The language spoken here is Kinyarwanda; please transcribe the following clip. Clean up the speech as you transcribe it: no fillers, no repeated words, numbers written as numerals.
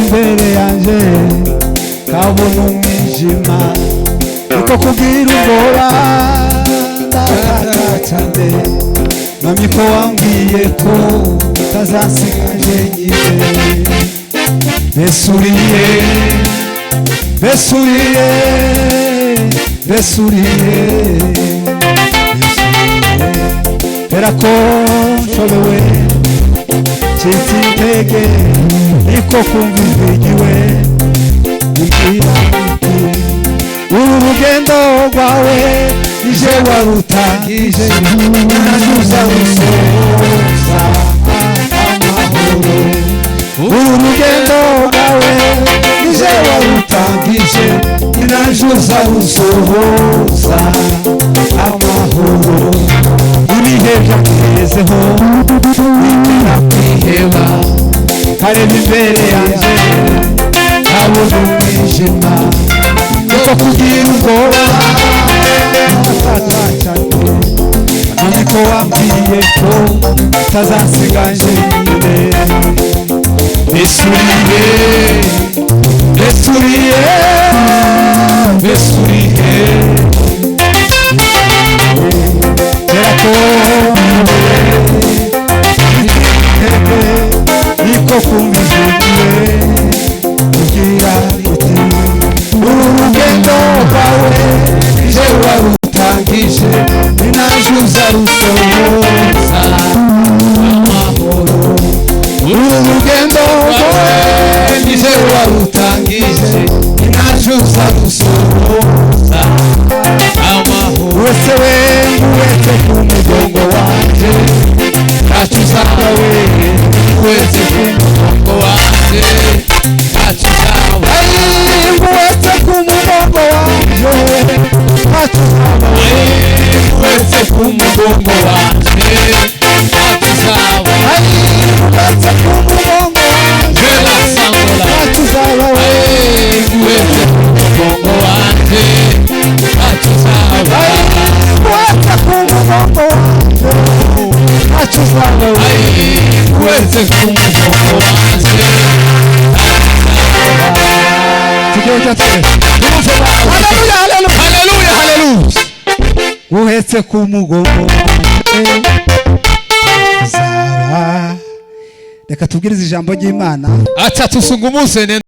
imbere yanjye kabona umwijima niko kubwira ubwoba ndakatacande Mami ko wambwiye ko utazansiga njyenyine Besuriye Besuriye Besuriye Erako nshobewe Chiti intege niko kumva igiwe Umbwira uti uru rugendo rwawe nije warutangije Najuza rusoza amahoro uru rugendo rwawe nije warutangije Najuza rusoza amahoro ibihe byakugezeho witera kwiheba kareba imbere yanjye kabona umwijima niko kugira ubwoba ndakatacanye Mami ko wambwiye ko utazansiga njyenyine Besuriye Besuriye Besuriye Erako niko kumva igiwe ugira uti uru rugendo rwawe nije warutangije Najuza rusoza amahoro uru rugendo rwawe nije warutangije Najuza rusoza amahoro wese wese ku mugongo wanje Nachuzaga wewe wese ku mugongo wanje Nachuzaga wese ku mugongo wanje Nachuzaga wese ku mugongo wanje Nachuzaga wese ku mugongo wanje Nachuzaga wese ku mugongo wanje Nachuzaga wese ku mugongo wanje Nachuzaga wese ku mugongo wanje Haleluya haleluya haleluya uhetse ku mugongo wanje Reka tubwirize ijambo ry'Imana acha tusungumusene